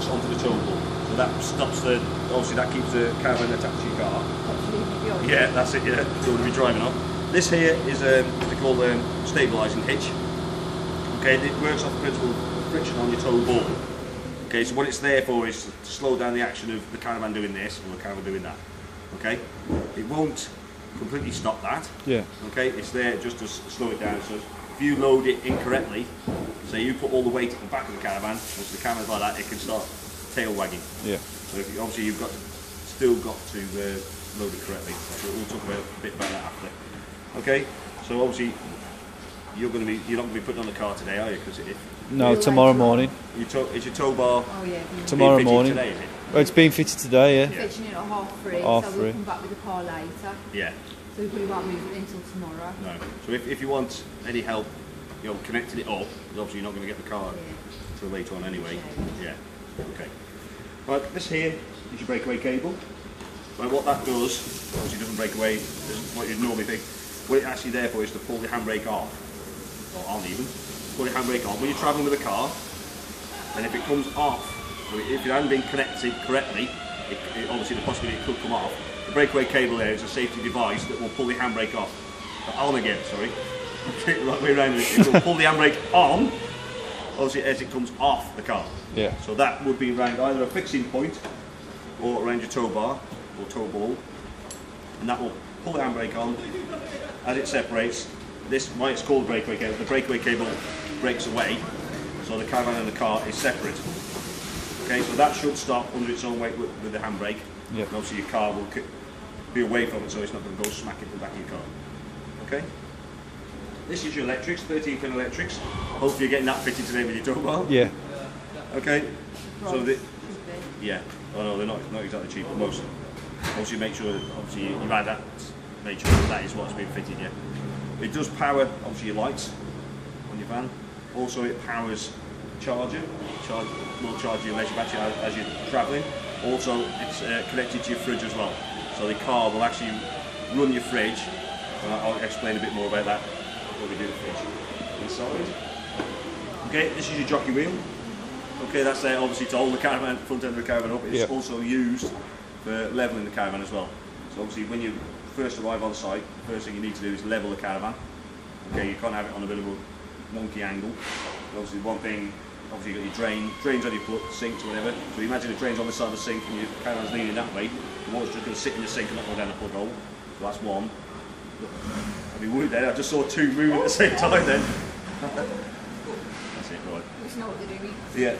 fix onto the tow ball. So that stops the, obviously that keeps the caravan attached to your car. Yeah, that's it, yeah. So we'll be driving on. This here is what they call stabilising hitch. Okay, it works off the principle of friction on your tow ball. Okay, so what it's there for is to slow down the action of the caravan doing this or the caravan doing that. Okay, it won't completely stop that. Yeah. Okay, it's there just to slow it down. So if you load it incorrectly, say you put all the weight at the back of the caravan, once the caravan's like that, it can start tail wagging. Yeah. So if obviously you've still got to load it correctly. So we'll talk a bit about that after. Okay, so obviously you're not going to be putting on the car today, are you? Because no, tomorrow morning. Is your tow bar? Oh yeah. Tomorrow morning. Today, is it? Well, it's been fitted today, yeah. Fitting it at 3:30, so we'll come back with the car later. Yeah. So we probably won't move it until tomorrow. No. So if you want any help, connecting it up, because obviously you're not going to get the car until later on anyway. Yeah. Okay. Right, this here is your breakaway cable. Right, what that does, obviously doesn't break away, isn't what you'd normally think. What it's actually there for is to pull the handbrake off, or on even, pull the handbrake on. When you're travelling with a car, and if it comes off, so if it hasn't been connected correctly, obviously the possibility it could come off. The breakaway cable there is a safety device that will pull the handbrake off. On again, sorry. Right way around it. It will pull the handbrake on, obviously as it comes off the car. Yeah. So that would be around either a fixing point or around your tow bar or tow ball, and that will pull the handbrake on. As it separates, this why it's called breakaway cable. The breakaway cable breaks away, so the caravan and the car is separate. Okay, so that should stop under its own weight with the handbrake. Yep. And obviously your car will be away from it, so it's not going to go smack into the back of your car. Okay. This is your electrics, 13-pin electrics. Hopefully you're getting that fitted today with your tow bar. Yeah. Okay. So yeah. Oh no, they're not exactly cheap, but most. Obviously, make sure obviously you've had that. Make sure that is what's been fitted. Yeah. It does power obviously your lights on your van. Also, it powers charger. Will charge your leisure battery as you're travelling. Also, it's connected to your fridge as well. So the car will actually run your fridge. And I'll explain a bit more about that when we do the fridge inside. Okay, this is your jockey wheel. Okay, that's there obviously to hold the caravan, front end of the caravan up. It's also used for levelling the caravan as well. So obviously when you first arrive on site, the first thing you need to do is level the caravan. Okay, you can't have it on a bit of a wonky angle. Obviously one thing, obviously you've got your drains on your sinks or whatever. So you imagine the drain's on the side of the sink and your caravan's leaning that way. The water's just going to sit in the sink and not go down the plug hole. So that's one. I'd be worried there, I just saw two move at the same time then. That's it, right. Which know what they're doing. Yeah.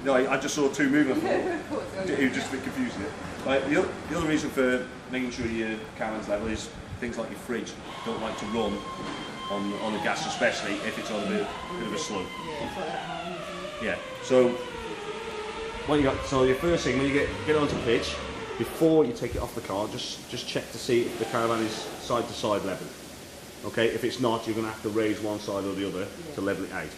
No, I just saw two move. I thought it was just a bit confusing. Right, the other reason for making sure your caravan's level is things like your fridge don't like to run on the gas, especially if it's on a bit of a slug. Yeah. So what you got? So your first thing when you get onto pitch, before you take it off the car, just check to see if the caravan is side to side level. Okay, if it's not, you're going to have to raise one side or the other to level it out.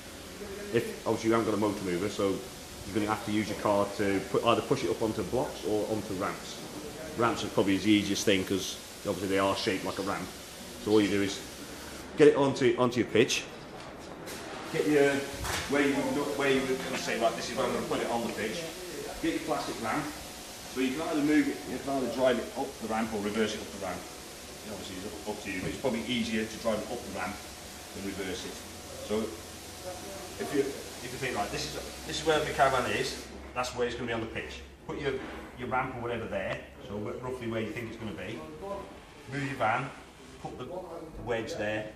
If obviously you haven't got a motor mover, so you're going to have to use your car to either push it up onto blocks or onto ramps. Ramps are probably the easiest thing because obviously they are shaped like a ramp. So all you do is get it onto your pitch. Get your where you would kind of say, right, this is where I'm going to put it on the pitch. Get your plastic ramp. So you can either move it, you can either drive it up the ramp or reverse it up the ramp. Obviously it's up to you, but it's probably easier to drive it up the ramp than reverse it. So if you think, right, this is where the caravan is, that's where it's going to be on the pitch. Put your ramp or whatever there, so roughly where you think it's going to be. Move your van, put the wedge there,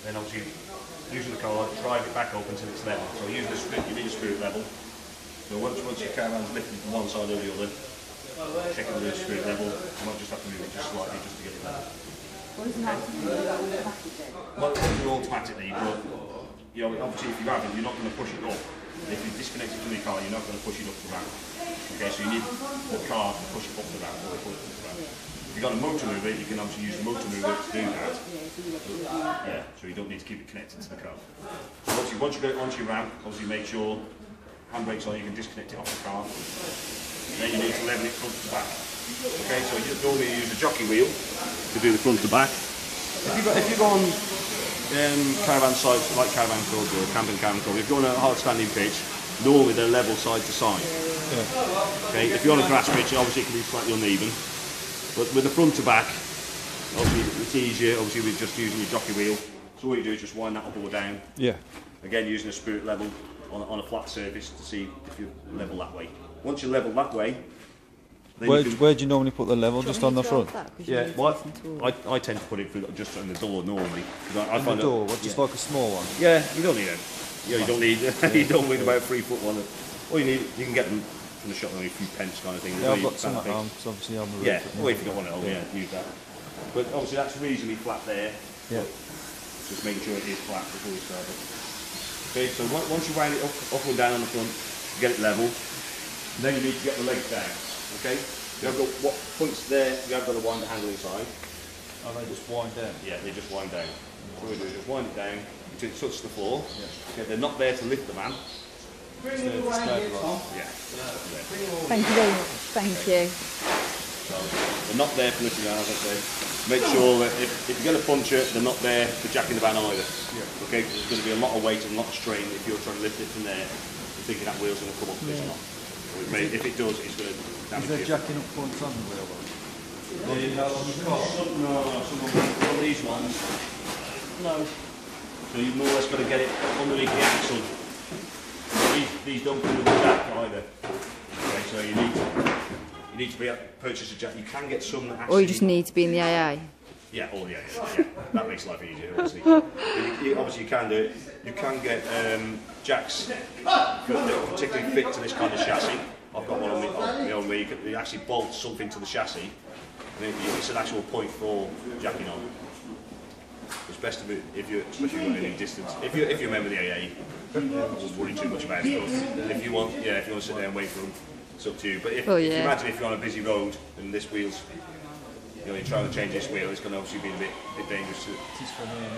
then obviously using the car, drive it back up until it's level. So using the sprint, you need a spirit level. So once your caravan's lifted from one side or the other, checking the spirit level, you might just have to move it just slightly just to get it level. Well, isn't that something you do that automatically then? Well, it will do automatically, but obviously if you haven't, you're not going to push it up. If you disconnect it from your car, you're not going to push it up the ramp. Okay, so you need the car to push it up the ramp or pull it up the ramp. If you've got a motor mover, you can obviously use the motor mover to do that. Yeah, so you don't need to keep it connected to the car. So obviously once you go onto your ramp, obviously make sure handbrake's on, you can disconnect it off the car. And then you need to level it front to back. Okay, so you normally use a jockey wheel to do the front to back. If you go on caravan sites like Caravan Club or Camping Caravan Club, if you go on a hard standing pitch, normally they're level side to side. Okay, if you're on a grass pitch, obviously it can be slightly uneven, but with the front to back, obviously it's easier. Obviously, with just using your jockey wheel, so all you do is just wind that up or down. Yeah. Again, using a spirit level on a flat surface to see if you level that way. Once you level that way, then Where do you normally put the level? Just on the front? yeah, well, I tend to put it through just on the door normally. I On find the door, just like a small one? yeah, you don't need it. Yeah, you don't need you don't need about a 3 foot one. All you need, you can get them from the shop only a few pence kind of thing. Yeah, I've got some at home, because obviously I'm a Yeah, roofer. or if you got one at home, yeah, use that. But obviously that's reasonably flat there. Yeah. Just making sure it is flat before we start it. Okay, so once you wind it up and down on the front, get it level, then you need to get the legs down. Okay? You have got what points there, you have got to wind the handle inside. And they just wind down? Yeah, they just wind down. So we do is just wind it down until it touches the floor. Yeah. Okay, they're not there to lift the man. It's there to stabilise. Yeah. Thank you very much. Thank you. So they're not there for lifting the man, as I said. Make sure that if you're going to punch it, they're not there for jacking the van either. Yeah. Okay, because there's going to be a lot of weight and a lot of strain if you're trying to lift it from there. You're thinking that wheel's going to come up, it's not. So if it does, it's going to damage Is there it. jacking up front on the wheel? Some of these ones, no. So you've more or less got to get it underneath the axle. These don't come with the jack either. Okay, so you need to be able to purchase a jack. You can get some that actually... Or you just need to be in the AA. Yeah, yeah. That makes life easier, obviously. Obviously you can do it. You can get jacks that are particularly fit to this kind of chassis. I've got one on my own where you actually bolt something to the chassis. And it's an actual point for jacking on. It's best to be, especially if you're going any distance. If you're a member of the AA, don't worry too much about it. But if you want to sit there and wait for them, it's up to you. But if you imagine if you're on a busy road and this wheel's, you're trying to change this wheel, it's going to obviously be a bit dangerous.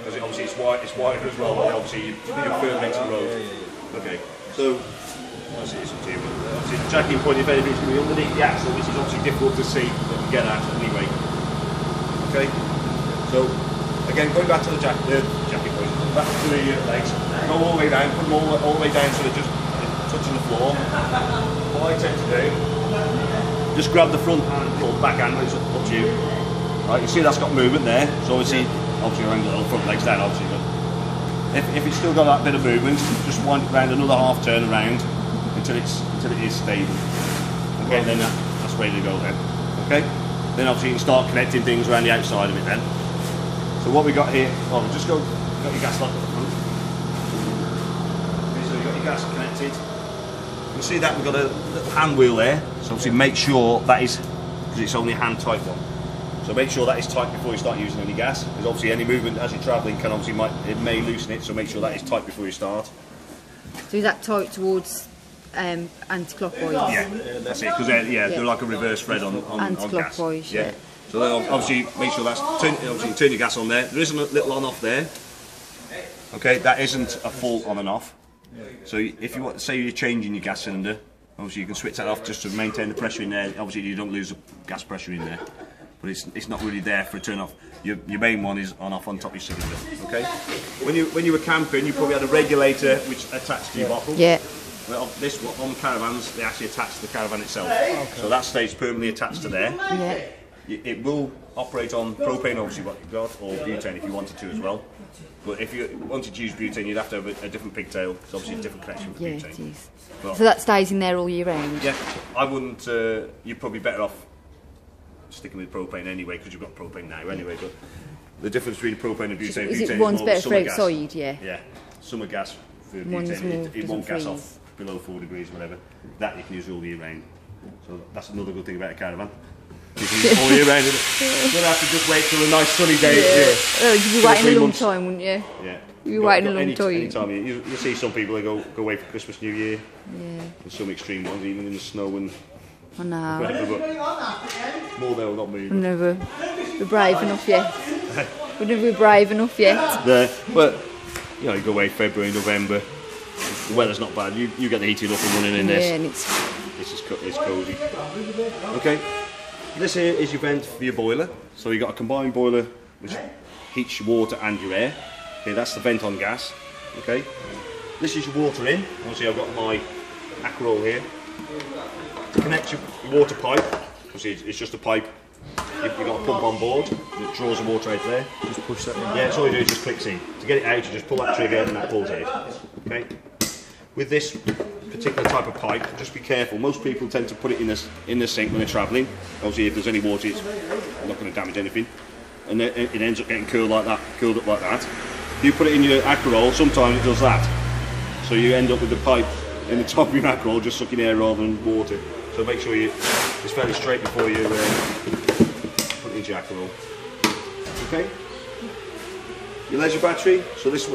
Because obviously it's wider as well. But obviously you're further into the road. Okay, so obviously it's up to you. But obviously the jacking point, if anything, is going to be underneath the axle, which is obviously difficult to see but to get at anyway. Okay, so again going back to the jacking point, back to the legs, go all the way down, put them all the way down so they're just touching the floor. What I tend to do, just grab the front hand, or back hand, it's up to you. Right, you see that's got movement there, so obviously you're angling the front legs down, obviously, but if it's still got that bit of movement, just wind it round another half turn around until it is stable. Okay, then that's ready to go then. Okay, then obviously you can start connecting things around the outside of it then. So what we got here, we've just got your gas lock at the front. Okay, so you've got your gas connected. You see that we've got a little hand wheel there, so obviously make sure that is, because it's only a hand tight one. So make sure that is tight before you start using any gas, because obviously any movement as you're travelling can obviously it may loosen it, so make sure that is tight before you start. So is that tight towards anti-clockwise? Yeah, that's it, because they're like a reverse thread on gas. Anti-clockwise, yeah. So then obviously make sure turn your gas on there. There is a little on off there. Okay, that isn't a full on and off. So if you want, say you're changing your gas cylinder, obviously you can switch that off just to maintain the pressure in there. Obviously you don't lose the gas pressure in there, but it's not really there for a turn off. Your main one is on off on top of your cylinder. Okay. When you were camping, you probably had a regulator which attached to your bottle. Yeah. Well, on caravans, they actually attach to the caravan itself. Okay. So that stays permanently attached to there. Yeah. It will operate on propane, obviously, what you've got, or butane if you wanted to as well. But if you wanted to use butane, you'd have to have a different pigtail, because obviously a different connection for butane. It is. But, so that stays in there all year round? Yeah, I wouldn't, you're probably better off sticking with propane anyway, because you've got propane now anyway. But the difference between propane and butane, is butane it one's better for gas. outside, yeah? Yeah, summer gas for One's butane, it won't gas freeze. off below 4 degrees or whatever. That you can use all year round. So that's another good thing about a caravan. You can use all year round. You don't have to just wait till a nice sunny day. Oh, you'd be waiting a long time, wouldn't you? Yeah. You'd be waiting a long time. Any time you see some people that go away for Christmas, New Year. Yeah. And some extreme ones, even in the snow and I know. whatever. More there, not me. We're never brave enough yet. We're never brave enough yet. But you go away February, November. The weather's not bad. You get the heating up and running in this. Yeah, and It's cosy. Okay. This here is your vent for your boiler. So you've got a combined boiler which heats your water and your air. Okay, that's the vent on gas. Okay. This is your water in. Obviously I've got my Aquaroll here. Connect your water pipe. Obviously, it's just a pipe. You've got a pump on board that draws the water out there. Just push that in. Yeah, so all you do is just click C. To get it out, you just pull that trigger and that pulls out. Okay. With this particular type of pipe, just be careful. Most people tend to put it in the sink when they're travelling. Obviously, if there's any water, it's not going to damage anything, and it ends up getting cooled up like that. If you put it in your Aquaroll, sometimes it does that. So you end up with the pipe in the top of your Aquaroll just sucking air rather than water. So make sure it's fairly straight before you put it into your Aquaroll. Okay. Your leisure battery. So this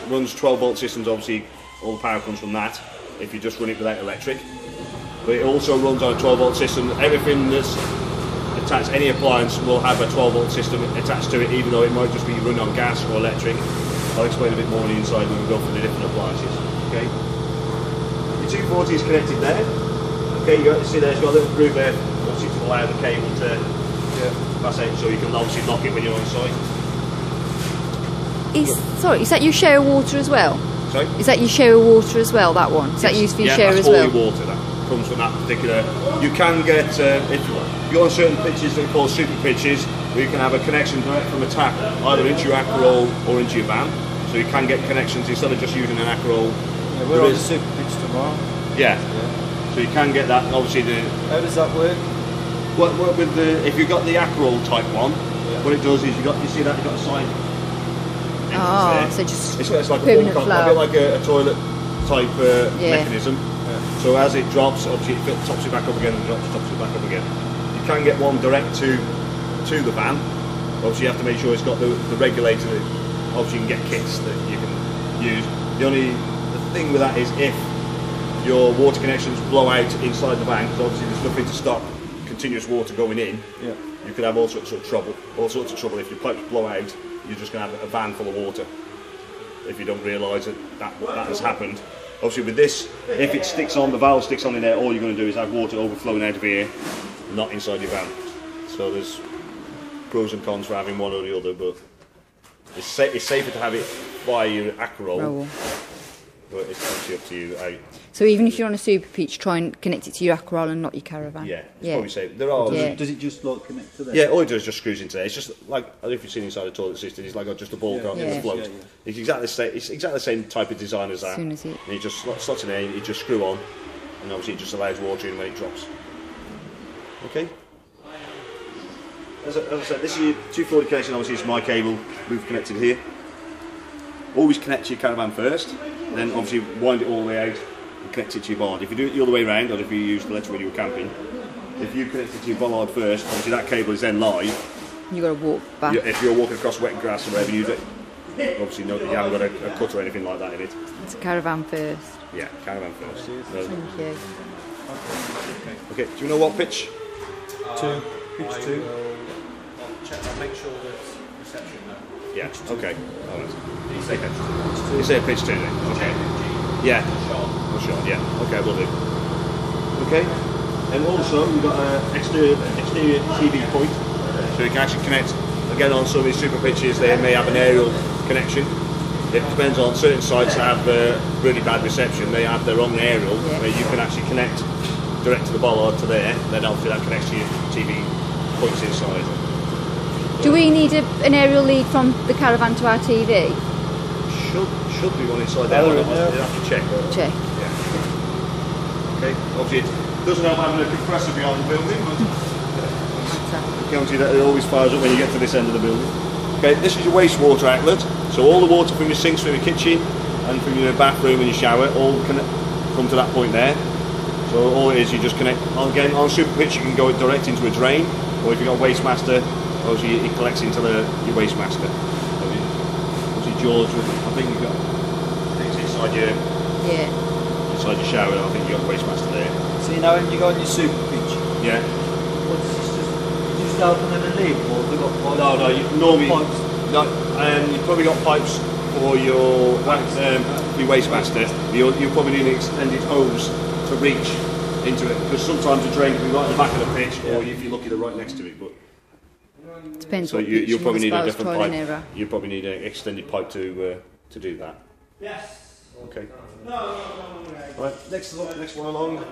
runs 12-volt systems. Obviously, all the power comes from that. If you just run it without electric, but it also runs on a 12-volt system. Everything that's attached, any appliance will have a 12-volt system attached to it, even though it might just be run on gas or electric. I'll explain a bit more on the inside when we go through the different appliances. Okay. Your 240 is connected there. Okay, you see there's got a little groove there, obviously to allow the cable to pass out, so you can obviously lock it when you're on site. Sorry, is that your shower water as well? Sorry? Is that your shower water as well, that one? Is that used for your shower as well? Yeah, that's all your water that comes from that particular. You can get, if you're on certain pitches that are called super pitches, where you can have a connection direct from a tap, either into your Aquaroll or into your van. So you can get connections instead of just using an Aquaroll. Yeah, we're on the super pitch tomorrow. Yeah. So you can get that, obviously. How does that work? Well, with if you've got the Aquaroll type one, what it does is you see that you've got a side. Oh, so just it's like permanent a flow. bit like a toilet type Yeah. mechanism. Yeah. So as it drops, obviously it tops it back up again and drops, tops it back up again. You can get one direct to the van. Obviously you have to make sure it's got the regulator that obviously you can get kits that you can use. The thing with that is if your water connections blow out inside the van, because obviously there's nothing to stop continuous water going in, you could have all sorts of trouble. If your pipes blow out, you're just going to have a van full of water if you don't realise that has happened. Obviously with this, if it sticks on, the valve sticks on in there, all you're going to do is have water overflowing out of here, not inside your van. So there's pros and cons for having one or the other, but it's safer to have it by your Aquaroll, but it's actually up to you. So even if you're on a super pitch, try and connect it to your Aquaroll and not your caravan. Yeah, it's probably safe. There are. Does it just like connect to there? Yeah, all it does is just screws into there. It's just like, I don't know if you've seen inside a toilet system, it's like just a ball going in the float. It's exactly the same type of design as that. As soon as it... And you just slots in there, you just screw on, and obviously it just allows water in when it drops. Okay? As I said, this is your 240 connection, obviously it's my cable, we've connected here. Always connect to your caravan first, then obviously wind it all the way out and connect it to your bollard. If you do it the other way around, or if you use the electric when you were camping, if you connect it to your bollard first, obviously that cable is then live. You've got to walk back. If you're walking across wet grass or whatever, you obviously know that you haven't got a cut or anything like that in it. It's a caravan first. Yeah, caravan first. Thank you. Okay, do you know what pitch? Pitch 2. I'll make sure there's reception there. Yeah, okay. You say pitch 2 then? Okay. Yeah. Shot, yeah. Okay, will do. Okay. And also, we've got an exterior TV point, so you can actually connect, again on some of these super pitches, they may have an aerial connection. It depends on certain sites that have really bad reception, they have their own aerial, where you can actually connect direct to the bollard to there, then obviously that connects to your TV points inside. Do we need an aerial lead from the caravan to our TV? Should be one inside there. You'll have to check. Check. Yeah. Okay. Obviously, it doesn't help having a compressor behind the building, but I guarantee that it always fires up when you get to this end of the building. Okay. This is your wastewater outlet. So all the water from your sinks, from your kitchen, and from your bathroom and your shower, all come to that point there. So all it is, you just connect. Again, on a super pitch, you can go direct into a drain, or if you've got a waste master, obviously it collects into your waste master. Obviously George, I think you've got things inside your shower. I think you've got a waste master there. So you know when you go on your super pitch, Yeah. what's this just open and a lid, or have they got pipes? No, you normally Pipes. no. You've probably got pipes for your waste master. You'll probably need an extended hose to reach into it, because sometimes the drain can be right at the back of the pitch, or if you're lucky, they're right next to it. But Depends so what you'll probably need a as far as different toilet pipe. error. You probably need an extended pipe to do that. Yes. Okay. Right, next one along.